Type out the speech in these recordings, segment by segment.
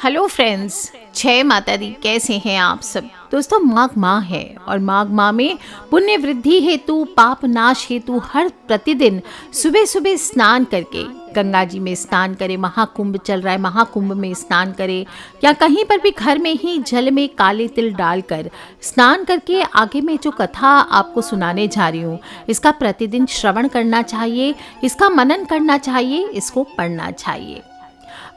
Hello friends, जय माता दी। कैसे हैं आप सब दोस्तों? माघ माह है और माघ माह में पुण्य वृद्धि हेतु, पाप नाश हेतु हर प्रतिदिन सुबह सुबह स्नान करके गंगा जी में स्नान करें। महाकुंभ चल रहा है, महाकुंभ में स्नान करें या कहीं पर भी घर में ही जल में काले तिल डालकर स्नान करके आगे में जो कथा आपको सुनाने जा रही हूँ, इसका प्रतिदिन श्रवण करना चाहिए, इसका मनन करना चाहिए, इसको पढ़ना चाहिए।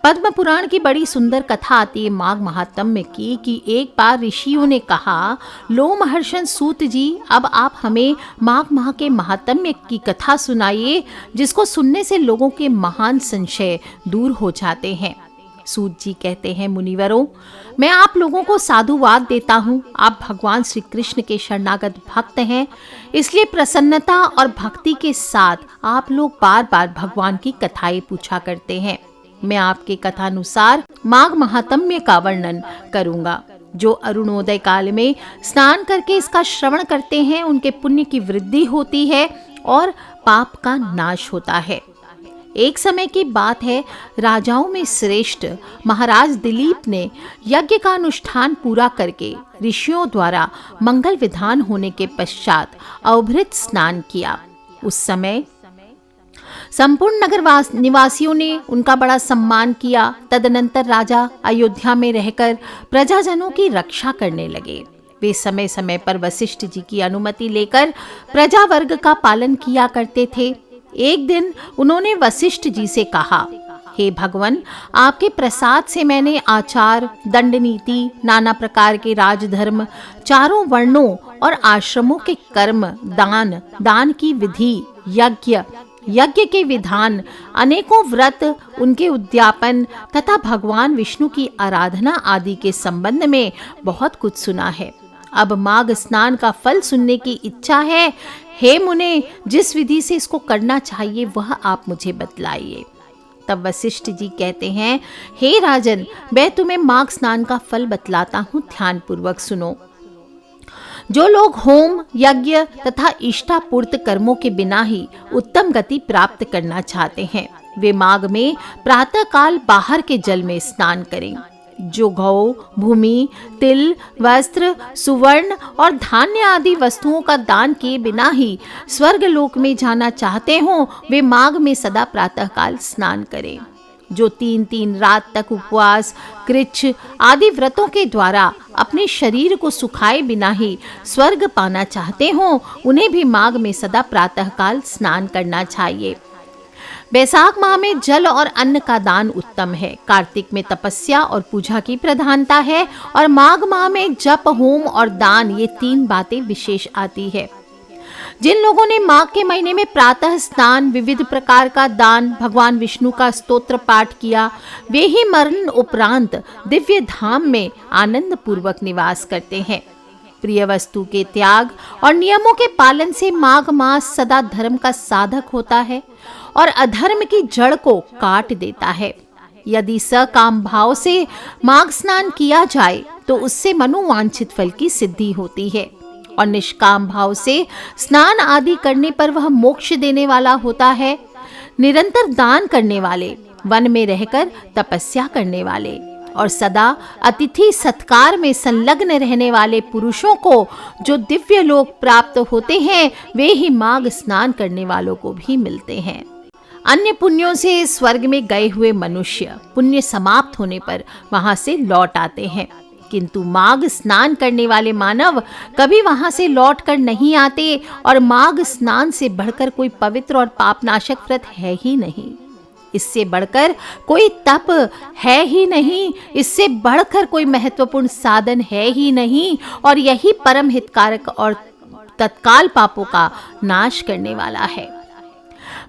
पद्म पुराण की बड़ी सुंदर कथा आती है माघ महात्म्य की कि एक बार ऋषियों ने कहा, लोमहर्षण सूत जी, अब आप हमें माघ माह के महात्म्य की कथा सुनाइए, जिसको सुनने से लोगों के महान संशय दूर हो जाते हैं। सूत जी कहते हैं, मुनिवरों, मैं आप लोगों को साधुवाद देता हूँ। आप भगवान श्री कृष्ण के शरणागत भक्त हैं, इसलिए प्रसन्नता और भक्ति के साथ आप लोग बार बार भगवान की कथाएं पूछा करते हैं। मैं आपके कथानुसार माघ महात्म्य का वर्णन करूंगा। जो अरुणोदय काल में स्नान करके इसका श्रवण करते हैं, उनके पुण्य की वृद्धि होती है और पाप का नाश होता है। एक समय की बात है, राजाओं में श्रेष्ठ महाराज दिलीप ने यज्ञ का अनुष्ठान पूरा करके ऋषियों द्वारा मंगल विधान होने के पश्चात अवभृत स्नान किया। उस समय संपूर्ण नगर निवासियों ने उनका बड़ा सम्मान किया। तदनंतर राजा अयोध्या में रहकर प्रजाजनों की रक्षा करने लगे। वे समय समय पर वशिष्ठ जी की अनुमति लेकर प्रजा वर्ग का पालन किया करते थे। एक दिन उन्होंने वशिष्ठ जी से कहा, हे भगवान, आपके प्रसाद से मैंने आचार, दंड नीति, नाना प्रकार के राजधर्म, चारों वर्णों और आश्रमों के कर्म, दान की विधि, यज्ञ के विधान, अनेकों व्रत, उनके उद्यापन तथा भगवान विष्णु की आराधना आदि के संबंध में बहुत कुछ सुना है। अब माघ स्नान का फल सुनने की इच्छा है। हे मुने, जिस विधि से इसको करना चाहिए वह आप मुझे बतलाइए। तब वशिष्ठ जी कहते हैं, हे राजन, मैं तुम्हें माघ स्नान का फल बतलाता हूँ, ध्यान पूर्वक सुनो। जो लोग होम, यज्ञ तथा इष्टापूर्त कर्मों के बिना ही उत्तम गति प्राप्त करना चाहते हैं, वे माघ में प्रातः काल बाहर के जल में स्नान करें। जो गौ, भूमि, तिल, वस्त्र, सुवर्ण और धान्य आदि वस्तुओं का दान किए बिना ही स्वर्ग लोक में जाना चाहते हों, वे माघ में सदा प्रातः काल स्नान करें। जो 3 रात तक उपवास, कृच्छ आदि व्रतों के द्वारा अपने शरीर को सुखाए बिना ही स्वर्ग पाना चाहते हों, उन्हें भी माघ में सदा प्रातः काल स्नान करना चाहिए। बैसाख माह में जल और अन्न का दान उत्तम है। कार्तिक में तपस्या और पूजा की प्रधानता है और माघ माह में जप, होम और दान, ये 3 बातें विशेष आती है। जिन लोगों ने माघ के महीने में प्रातः स्नान, विविध प्रकार का दान, भगवान विष्णु का स्तोत्र पाठ किया, वे ही मरण उपरांत दिव्य धाम में आनंद पूर्वक निवास करते हैं। प्रिय वस्तु के त्याग और नियमों के पालन से माघ मास सदा धर्म का साधक होता है और अधर्म की जड़ को काट देता है। यदि सकाम भाव से माघ स्नान किया जाए तो उससे मनोवांछित फल की सिद्धि होती है और निष्काम भाव से स्नान आदि करने पर वह मोक्ष देने वाला होता है। निरंतर दान करने वाले, वन में रहकर तपस्या करने वाले और सदा अतिथि सत्कार में संलग्न रहने वाले पुरुषों को जो दिव्य लोक प्राप्त होते हैं, वे ही माघ स्नान करने वालों को भी मिलते हैं। अन्य पुण्यों से स्वर्ग में गए हुए मनुष्य पुण्य समाप्त होने पर वहां से लौट आते हैं, किंतु माघ स्नान करने वाले मानव कभी वहां से लौट कर नहीं आते और माघ स्नान से बढ़कर कोई पवित्र और पापनाशक व्रत है ही नहीं। इससे बढ़कर कोई तप है ही नहीं, इससे बढ़कर कोई महत्वपूर्ण साधन है ही नहीं और यही परम हितकारक और तत्काल पापों का नाश करने वाला है।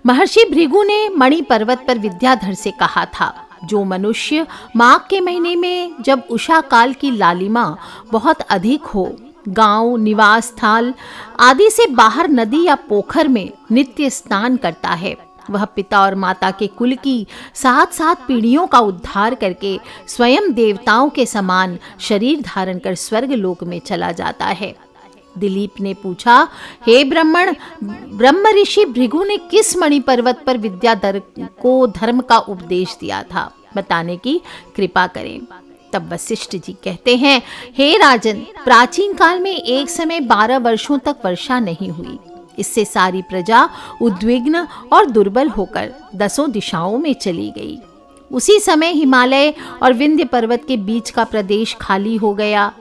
महर्षि भृगु ने मणि पर्वत पर विद्याधर से कहा था, जो मनुष्य माघ के महीने में जब उषा काल की लालिमा बहुत अधिक हो, गांव, निवास स्थल आदि से बाहर नदी या पोखर में नित्य स्नान करता है, वह पिता और माता के कुल की 7 पीढ़ियों का उद्धार करके स्वयं देवताओं के समान शरीर धारण कर स्वर्ग लोक में चला जाता है। दिलीप ने पूछा, हे ब्राह्मण, ब्रह्म ऋषि भृगु ने किस मणि पर्वत पर विद्याधर को धर्म का उपदेश दिया था? बताने की कृपा करें। तब वशिष्ठ जी कहते हैं, हे राजन, प्राचीन काल में एक समय 12 वर्षों तक वर्षा नहीं हुई। इससे सारी प्रजा उद्विग्न और दुर्बल होकर 10 दिशाओं में चली गई। उसी समय हिमालय और विंध्य पर्वत के बीच का प्रदेश खाली हो गया।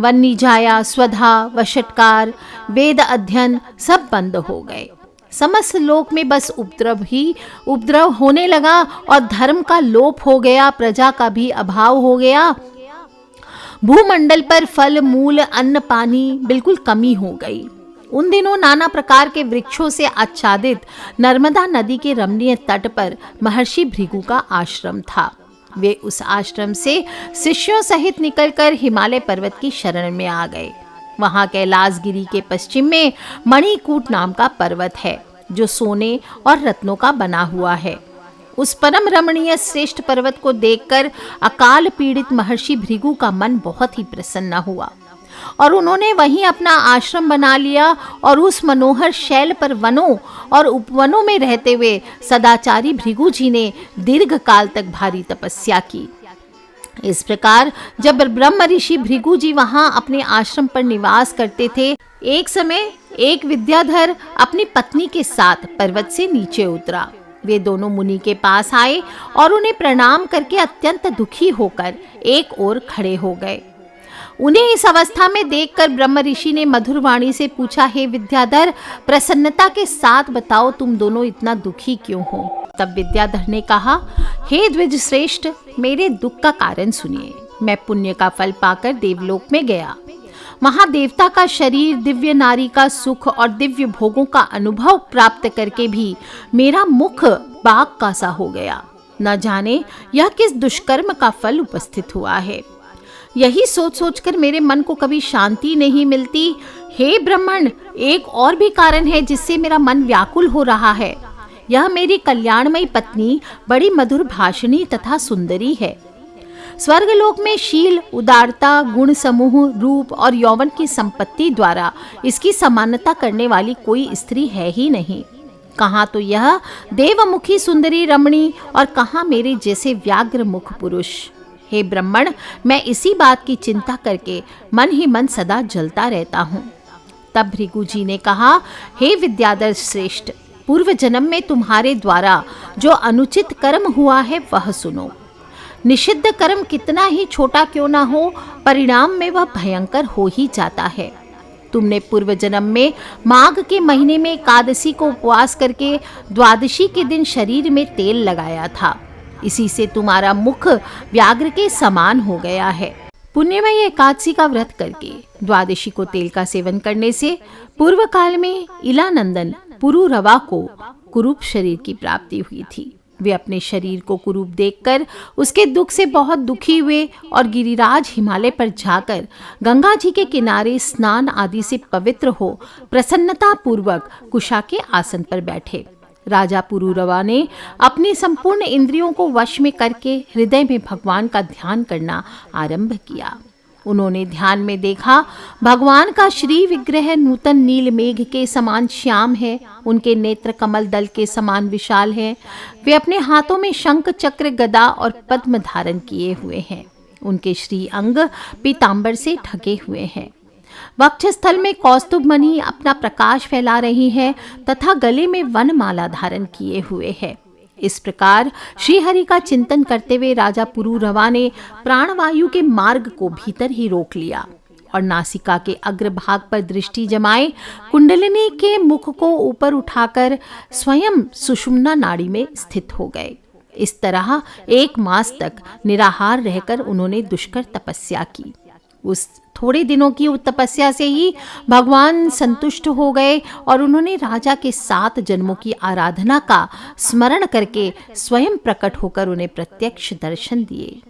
वन्निजाया, स्वधा, वषटकार, वेद अध्ययन सब बंद हो गए। समस्त लोक में बस उपद्रव होने लगा और धर्म का लोप हो गया, प्रजा का भी अभाव हो गया। भूमंडल पर फल, मूल, अन्न, पानी बिल्कुल कमी हो गई। उन दिनों नाना प्रकार के वृक्षों से आच्छादित नर्मदा नदी के रमणीय तट पर महर्षि भृगु का आश्रम था। वे उस आश्रम से शिष्यों सहित निकलकर हिमालय पर्वत की शरण में आ गए। वहां कैलाशगिरी के पश्चिम में मणिकूट नाम का पर्वत है, जो सोने और रत्नों का बना हुआ है। उस परम रमणीय श्रेष्ठ पर्वत को देखकर अकाल पीड़ित महर्षि भृगु का मन बहुत ही प्रसन्न हुआ और उन्होंने वहीं अपना आश्रम बना लिया और उस मनोहर शैल पर वनों और उपवनों में रहते हुए सदाचारी भृगु जी ने दीर्घ काल तक भारी तपस्या की। इस प्रकार जब ब्रह्म ऋषि भृगु जी वहां अपने आश्रम पर निवास करते थे, एक समय एक विद्याधर अपनी पत्नी के साथ पर्वत से नीचे उतरा। वे दोनों मुनि के पास आए और उन्हें प्रणाम करके अत्यंत दुखी होकर एक ओर खड़े हो गए। उन्हें इस अवस्था में देखकर ब्रह्म ऋषि ने मधुर वाणी से पूछा, हे विद्याधर, प्रसन्नता के साथ बताओ तुम दोनों इतना दुखी क्यों हो? तब विद्याधर ने कहा, हे द्विज श्रेष्ठ, मेरे दुख का कारण सुनिए। मैं पुण्य का फल पाकर देवलोक में गया। वहां देवता का शरीर, दिव्य नारी का सुख और दिव्य भोगों का अनुभव प्राप्त करके भी मेरा मुख बाघ का सा हो गया। न जाने यह किस दुष्कर्म का फल उपस्थित हुआ है। यही सोच सोचकर मेरे मन को कभी शांति नहीं मिलती। हे ब्राह्मण, एक और भी कारण है जिससे मेरा मन व्याकुल हो रहा है। यह मेरी कल्याणमयी पत्नी बड़ी मधुर भाषिणी तथा सुंदरी है। स्वर्गलोक में शील, उदारता, गुण समूह, रूप और यौवन की संपत्ति द्वारा इसकी समानता करने वाली कोई स्त्री है ही नहीं। कहाँ तो यह देवमुखी सुंदरी रमणी और कहाँ मेरे जैसे व्याघ्र मुख पुरुष। हे ब्राह्मण, मैं इसी बात की चिंता करके मन ही मन सदा जलता रहता हूँ। तब भृगु जी ने कहा, हे विद्याधर श्रेष्ठ, पूर्व जन्म में तुम्हारे द्वारा जो अनुचित कर्म हुआ है वह सुनो। निषिद्ध कर्म कितना ही छोटा क्यों ना हो, परिणाम में वह भयंकर हो ही जाता है। तुमने पूर्व जन्म में माघ के महीने में एकादशी को उपवास करके द्वादशी के दिन शरीर में तेल लगाया था। इसी से तुम्हारा मुख व्याघ्र के समान हो गया है। पुण्यमयी एकादशी का व्रत करके द्वादशी को तेल का सेवन करने से पूर्व काल में इलानंदन पुरुरवा को कुरूप शरीर की प्राप्ति हुई थी। वे अपने शरीर को कुरूप देखकर उसके दुख से बहुत दुखी हुए और गिरिराज हिमालय पर जाकर गंगा जी के किनारे स्नान आदि से पवित्र हो प्रसन्नता पूर्वक कुशा के आसन पर बैठे। राजा पुरुरवा ने अपनी संपूर्ण इंद्रियों को वश में करके हृदय में भगवान का ध्यान करना आरंभ किया। उन्होंने ध्यान में देखा, भगवान का श्री विग्रह नूतन नील मेघ के समान श्याम है। उनके नेत्र कमल दल के समान विशाल है। वे अपने हाथों में शंख, चक्र, गदा और पद्म धारण किए हुए हैं। उनके श्री अंग पीतांबर से ढके हुए हैं। वक्षस्थल में कौस्तुभ मणि अपना प्रकाश फैला रही है तथा गले में वनमाला धारण किए हुए है। इस प्रकार श्री हरि का चिंतन करते हुए राजा पुरुरवा ने प्राणवायु के मार्ग को भीतर ही रोक लिया और नासिका के अग्रभाग पर दृष्टि जमाए कुंडलिनी के मुख को ऊपर उठाकर स्वयं सुषुम्ना नाड़ी में स्थित हो गए। इस तरह 1 मास तक निराहार रहकर उन्होंने दुष्कर तपस्या की। उस थोड़े दिनों की तपस्या से ही भगवान संतुष्ट हो गए और उन्होंने राजा के 7 जन्मों की आराधना का स्मरण करके स्वयं प्रकट होकर उन्हें प्रत्यक्ष दर्शन दिए।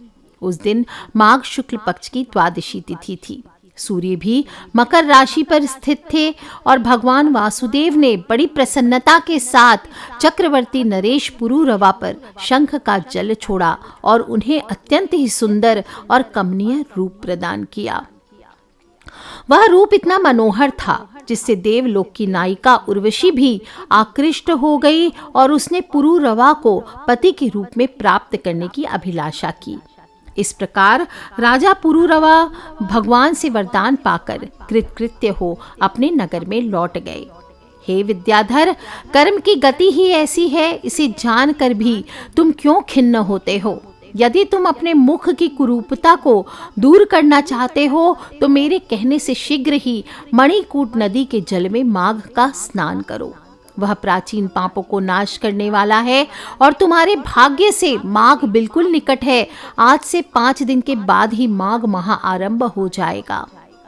उस दिन माघ शुक्ल पक्ष की द्वादशी तिथि थी। सूर्य भी मकर राशि पर स्थित थे और भगवान वासुदेव ने बड़ी प्रसन्नता के साथ चक्रवर्ती नरेश पुरुरवा पर शंख का जल छोड़ा और उन्हें अत्यंत ही सुंदर और कमनीय रूप प्रदान किया। वह रूप इतना मनोहर था जिससे देवलोक की नायिका उर्वशी भी आकृष्ट हो गई और उसने पुरुरवा को पति के रूप में प्राप्त करने की अभिलाषा की। इस प्रकार राजा पुरूरवा भगवान से वरदान पाकर कृतकृत्य हो अपने नगर में लौट गए। हे विद्याधर, कर्म की गति ही ऐसी है, इसे जानकर भी तुम क्यों खिन्न होते हो? यदि तुम अपने मुख की कुरूपता को दूर करना चाहते हो तो मेरे कहने से शीघ्र ही मणिकूट नदी के जल में माघ का स्नान करो। वह प्राचीन पापों को नाश करने वाला है और तुम्हारे भाग्य से माघ बिल्कुल निकट है। आज से 5 दिन के बाद ही माघ माह आरंभ हो जाएगा।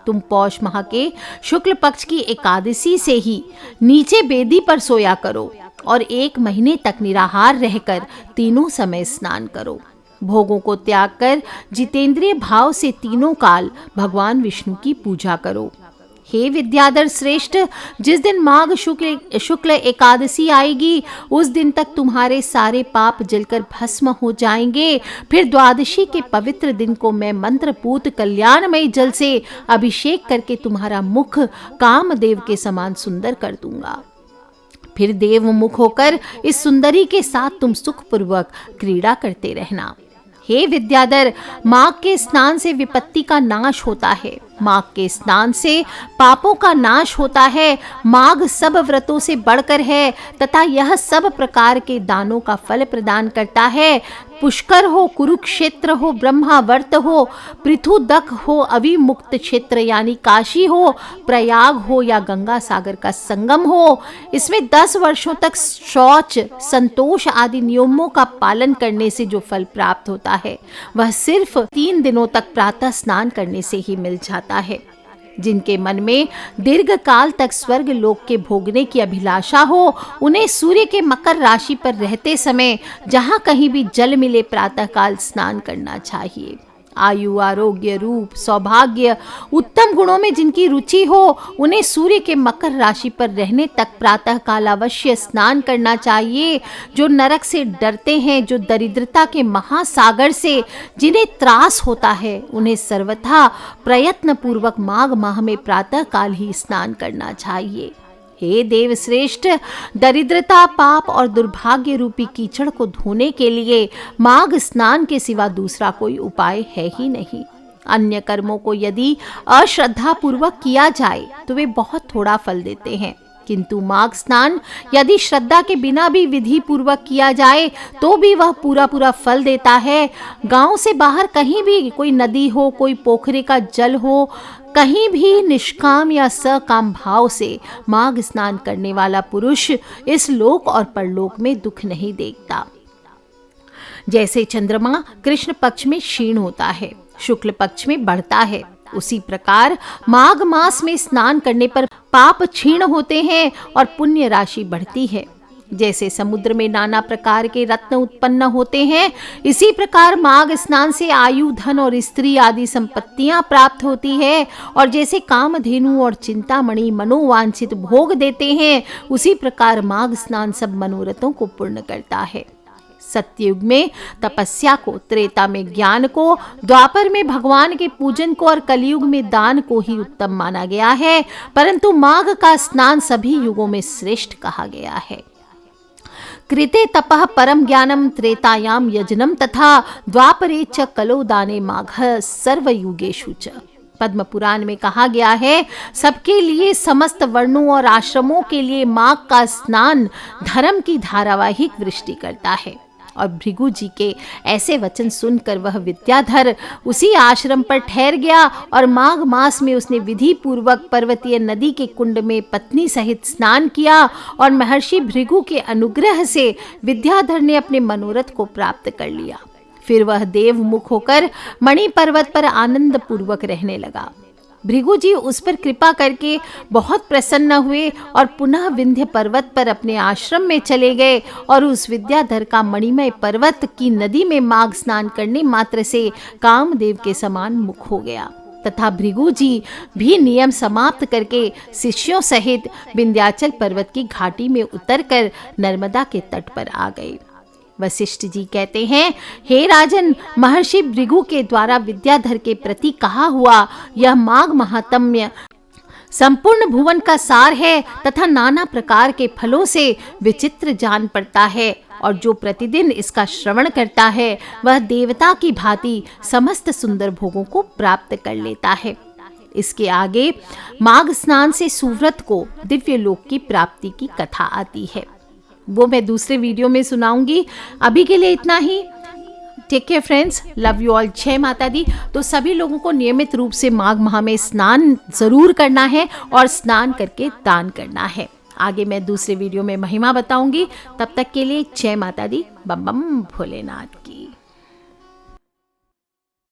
तुम पौष माह के शुक्ल पक्ष की एकादशी से ही नीचे बेदी पर सोया करो और 1 महीने तक निराहार रहकर तीनों समय स्नान करो। भोगों को त्याग कर जितेंद्रिय भाव से तीनों काल भगवान विष्णु की पूजा करो। हे विद्याधर श्रेष्ठ, जिस दिन माघ शुक्ल एकादशी आएगी उस दिन तक तुम्हारे सारे पाप जलकर भस्म हो जाएंगे। फिर द्वादशी के पवित्र दिन को मैं मंत्रपूत कल्याणमय जल से अभिषेक करके तुम्हारा मुख कामदेव के समान सुंदर कर दूंगा। फिर देव मुख होकर इस सुंदरी के साथ तुम सुखपूर्वक क्रीड़ा करते रहना। हे विद्याधर, माघ के स्नान से विपत्ति का नाश होता है, माघ के स्नान से पापों का नाश होता है। माघ सब व्रतों से बढ़कर है तथा यह सब प्रकार के दानों का फल प्रदान करता है। पुष्कर हो, कुरुक्षेत्र हो, ब्रह्मावर्त हो, पृथुदक हो, अविमुक्त क्षेत्र यानी काशी हो, प्रयाग हो या गंगा सागर का संगम हो, इसमें 10 वर्षों तक शौच, संतोष आदि नियमों का पालन करने से जो फल प्राप्त होता है वह सिर्फ 3 दिनों तक प्रातः स्नान करने से ही मिल जाता है। जिनके मन में दीर्घ काल तक स्वर्ग लोक के भोगने की अभिलाषा हो, उन्हें सूर्य के मकर राशि पर रहते समय जहां कहीं भी जल मिले प्रातःकाल स्नान करना चाहिए। आयु, आरोग्य, रूप, सौभाग्य, उत्तम गुणों में जिनकी रुचि हो उन्हें सूर्य के मकर राशि पर रहने तक प्रातःकाल अवश्य स्नान करना चाहिए। जो नरक से डरते हैं, जो दरिद्रता के महासागर से जिन्हें त्रास होता है, उन्हें सर्वथा प्रयत्न पूर्वक माघ माह में प्रातःकाल ही स्नान करना चाहिए। हे देव श्रेष्ठ, दरिद्रता, पाप और दुर्भाग्य रूपी कीचड़ को धोने के लिए माघ स्नान के सिवा दूसरा कोई उपाय है ही नहीं। अन्य कर्मों को यदि अश्रद्धा पूर्वक किया जाए तो वे बहुत थोड़ा फल देते हैं, किंतु माघ स्नान यदि श्रद्धा के बिना भी विधि पूर्वक किया जाए तो भी वह पूरा फल देता है। गांव से बाहर कहीं भी कोई नदी हो, कोई पोखरे का जल हो, कहीं भी निष्काम या सकाम भाव से माघ स्नान करने वाला पुरुष इस लोक और परलोक में दुख नहीं देखता। जैसे चंद्रमा कृष्ण पक्ष में क्षीण होता है, शुक्ल पक्ष में बढ़ता है, उसी प्रकार माघ मास में स्नान करने पर पाप क्षीण होते हैं और पुण्य राशि बढ़ती है। जैसे समुद्र में नाना प्रकार के रत्न उत्पन्न होते हैं, इसी प्रकार माघ स्नान से आयु, धन और स्त्री आदि संपत्तियां प्राप्त होती है। और जैसे कामधेनु और चिंतामणि मनोवांछित भोग देते हैं, उसी प्रकार माघ स्नान सब मनोरथों को पूर्ण करता है। सत्ययुग में तपस्या को, त्रेता में ज्ञान को, द्वापर में भगवान के पूजन को और कलयुग में दान को ही उत्तम माना गया है, परंतु माघ का स्नान सभी युगों में श्रेष्ठ कहा गया है। कृते तपः परम ज्ञानम त्रेतायाम यजनम तथा द्वापरे च कलो दाने माघ सर्वयुगेषु च। पद्म पुराण में कहा गया है, सबके लिए, समस्त वर्णों और आश्रमों के लिए माघ का स्नान धर्म की धारावाहिक वृष्टि करता है। और भृगु जी के ऐसे वचन सुनकर वह विद्याधर उसी आश्रम पर ठहर गया और माघ मास में उसने विधि पूर्वक पर्वतीय नदी के कुंड में पत्नी सहित स्नान किया और महर्षि भृगु के अनुग्रह से विद्याधर ने अपने मनोरथ को प्राप्त कर लिया। फिर वह देव मुख होकर मणि पर्वत पर आनंद पूर्वक रहने लगा। भृगु जी उस पर कृपा करके बहुत प्रसन्न हुए और पुनः विंध्य पर्वत पर अपने आश्रम में चले गए और उस विद्याधर का मणिमय पर्वत की नदी में माघ स्नान करने मात्र से कामदेव के समान मुख हो गया तथा भृगु जी भी नियम समाप्त करके शिष्यों सहित विंध्याचल पर्वत की घाटी में उतरकर नर्मदा के तट पर आ गए। वशिष्ठ जी कहते हैं, हे राजन, महर्षि भृगु के द्वारा विद्याधर के प्रति कहा हुआ यह माघ महात्म्य संपूर्ण भुवन का सार है तथा नाना प्रकार के फलों से विचित्र जान पड़ता है, और जो प्रतिदिन इसका श्रवण करता है वह देवता की भांति समस्त सुंदर भोगों को प्राप्त कर लेता है। इसके आगे माघ स्नान से सुव्रत को दिव्य लोक की प्राप्ति की कथा आती है, वो मैं दूसरे वीडियो में सुनाऊंगी। अभी के लिए इतना ही। Take care friends, love you all. जय माता दी। तो सभी लोगों को नियमित रूप से माघ माह में स्नान जरूर करना है और स्नान करके दान करना है। आगे मैं दूसरे वीडियो में महिमा बताऊंगी। तब तक के लिए जय माता दी। बम बम भोलेनाथ।